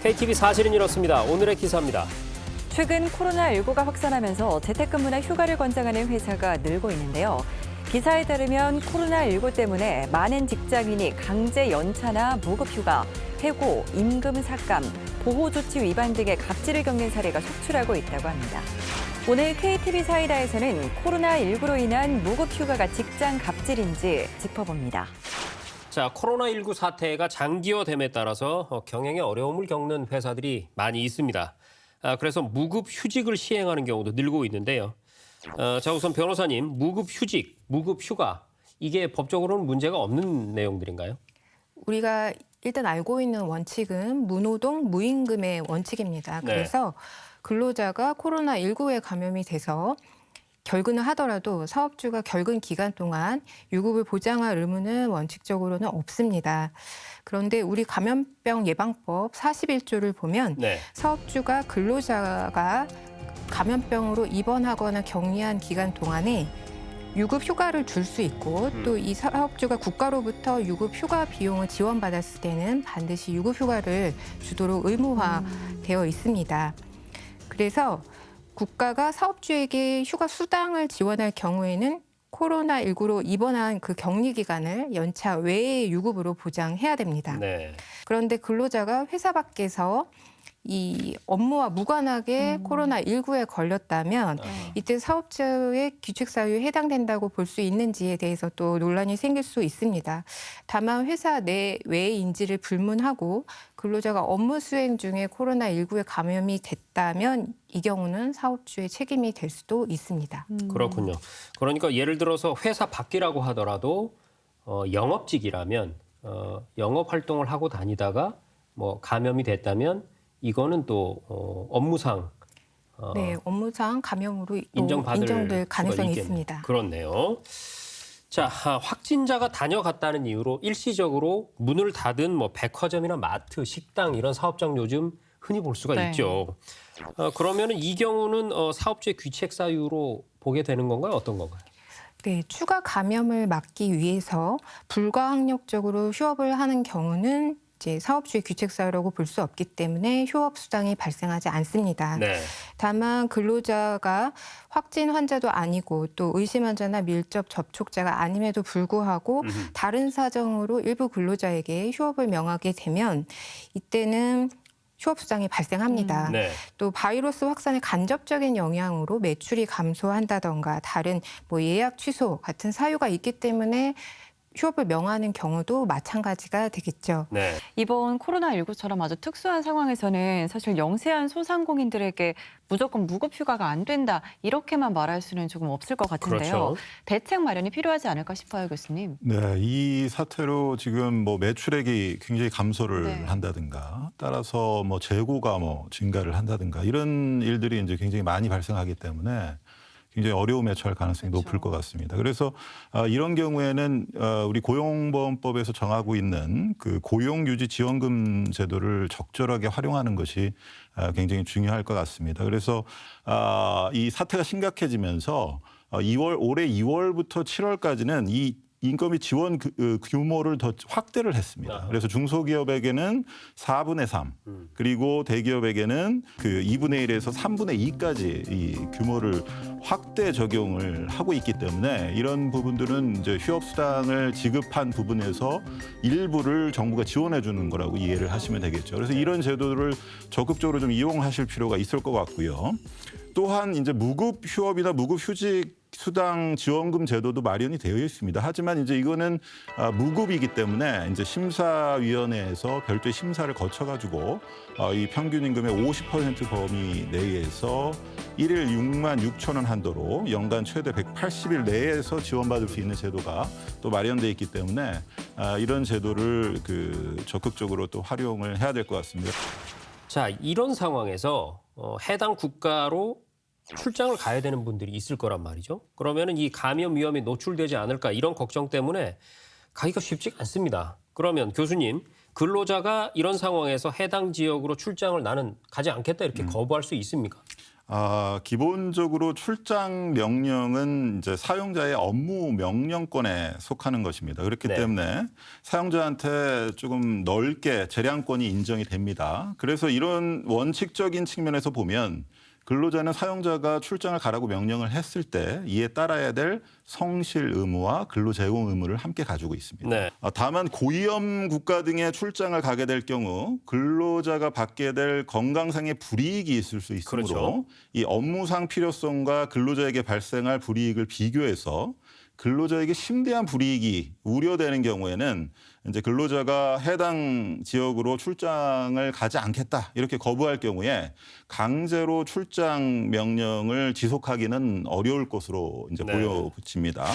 KTV 사실은 이렇습니다. 오늘의 기사입니다. 최근 코로나19가 확산하면서 재택근무나 휴가를 권장하는 회사가 늘고 있는데요. 기사에 따르면 코로나19 때문에 많은 직장인이 강제 연차나 무급휴가, 해고, 임금 삭감, 보호조치 위반 등의 갑질을 겪는 사례가 속출하고 있다고 합니다. 오늘 KTV 사이다에서는 코로나19로 인한 무급휴가가 직장 갑질인지 짚어봅니다. 자, 코로나19 사태가 장기화됨에 따라서 경영에 어려움을 겪는 회사들이 많이 있습니다. 그래서 무급 휴직을 시행하는 경우도 늘고 있는데요. 자, 우선 변호사님, 무급 휴직, 무급 휴가, 이게 법적으로는 문제가 없는 내용들인가요? 우리가 일단 알고 있는 원칙은 무노동, 무임금의 원칙입니다. 네. 그래서 근로자가 코로나19에 감염이 돼서 결근을 하더라도 사업주가 결근 기간 동안 유급을 보장할 의무는 원칙적으로는 없습니다. 그런데 우리 감염병 예방법 41조를 보면 네. 사업주가 근로자가 감염병으로 입원하거나 격리한 기간 동안에 유급 휴가를 줄 수 있고 또 이 사업주가 국가로부터 유급 휴가 비용을 지원받았을 때는 반드시 유급 휴가를 주도록 의무화되어 있습니다. 그래서 국가가 사업주에게 휴가 수당을 지원할 경우에는 코로나19로 입원한 그 격리 기간을 연차 외의 유급으로 보장해야 됩니다. 네. 그런데 근로자가 회사 밖에서 이 업무와 무관하게 코로나19에 걸렸다면 이때 사업주의 규칙 사유에 해당된다고 볼 수 있는지에 대해서 또 논란이 생길 수 있습니다. 다만 회사 내 외인지를 불문하고 근로자가 업무 수행 중에 코로나19에 감염이 됐다면 이 경우는 사업주의 책임이 될 수도 있습니다. 그렇군요. 그러니까 예를 들어서 회사 밖이라고 하더라도 영업직이라면 영업 활동을 하고 다니다가 뭐 감염이 됐다면 이거는 또 업무상 네, 업무상 감염으로 인정될 인정될 가능성이 수가 있습니다. 그렇네요. 자, 확진자가 다녀갔다는 이유로 일시적으로 문을 닫은 뭐 백화점이나 마트, 식당 이런 사업장 요즘 흔히 볼 수가 네. 있죠. 그러면은 이 경우는 사업주의 귀책 사유로 보게 되는 건가요? 어떤 건가요? 네, 추가 감염을 막기 위해서 불가항력적으로 휴업을 하는 경우는 이제 사업주의 규칙 사유라고 볼 수 없기 때문에 휴업 수당이 발생하지 않습니다. 네. 다만 근로자가 확진 환자도 아니고 또 의심 환자나 밀접 접촉자가 아님에도 불구하고 다른 사정으로 일부 근로자에게 휴업을 명하게 되면 이때는 휴업 수당이 발생합니다. 네. 또 바이러스 확산의 간접적인 영향으로 매출이 감소한다던가 다른 뭐 예약 취소 같은 사유가 있기 때문에 휴업을 명하는 경우도 마찬가지가 되겠죠. 네. 이번 코로나19처럼 아주 특수한 상황에서는 사실 영세한 소상공인들에게 무조건 무급휴가가 안 된다 이렇게만 말할 수는 조금 없을 것 같은데요. 그렇죠. 대책 마련이 필요하지 않을까 싶어요, 교수님. 네, 이 사태로 지금 뭐 매출액이 굉장히 감소를 네. 한다든가 따라서 뭐 재고가 뭐 증가를 한다든가 이런 일들이 이제 굉장히 많이 발생하기 때문에 굉장히 어려움에 처할 가능성이 그렇죠. 높을 것 같습니다. 그래서 이런 경우에는 우리 고용보험법에서 정하고 있는 그 고용유지지원금 제도를 적절하게 활용하는 것이 굉장히 중요할 것 같습니다. 그래서 이 사태가 심각해지면서 올해 2월부터 7월까지는 이 인건비 지원 규모를 더 확대를 했습니다. 그래서 중소기업에게는 4분의 3, 그리고 대기업에게는 그 2분의 1에서 3분의 2까지 이 규모를 확대 적용을 하고 있기 때문에 이런 부분들은 이제 휴업 수당을 지급한 부분에서 일부를 정부가 지원해 주는 거라고 이해를 하시면 되겠죠. 그래서 이런 제도를 적극적으로 좀 이용하실 필요가 있을 것 같고요. 또한 이제 무급 휴업이나 무급 휴직 수당 지원금 제도도 마련이 되어 있습니다. 하지만 이제 이거는 무급이기 때문에 이제 심사위원회에서 별도의 심사를 거쳐가지고 이 평균 임금의 50% 범위 내에서 일일 6만 6천 원 한도로 연간 최대 180일 내에서 지원받을 수 있는 제도가 또 마련돼 있기 때문에 이런 제도를 적극적으로 또 활용을 해야 될 것 같습니다. 자, 이런 상황에서 해당 국가로 출장을 가야 되는 분들이 있을 거란 말이죠. 그러면은 이 감염 위험에 노출되지 않을까 이런 걱정 때문에 가기가 쉽지 않습니다. 그러면 교수님, 근로자가 이런 상황에서 해당 지역으로 출장을 나는 가지 않겠다 이렇게 거부할 수 있습니까? 기본적으로 출장 명령은 이제 사용자의 업무 명령권에 속하는 것입니다. 그렇기 네. 때문에 사용자한테 조금 넓게 재량권이 인정이 됩니다. 그래서 이런 원칙적인 측면에서 보면 근로자는 사용자가 출장을 가라고 명령을 했을 때 이에 따라야 될 성실 의무와 근로 제공 의무를 함께 가지고 있습니다. 네. 다만 고위험 국가 등의 출장을 가게 될 경우 근로자가 받게 될 건강상의 불이익이 있을 수 있으므로 그렇죠. 이 업무상 필요성과 근로자에게 발생할 불이익을 비교해서 근로자에게 심대한 불이익이 우려되는 경우에는 이제 근로자가 해당 지역으로 출장을 가지 않겠다 이렇게 거부할 경우에 강제로 출장 명령을 지속하기는 어려울 것으로 이제 네. 보여집니다.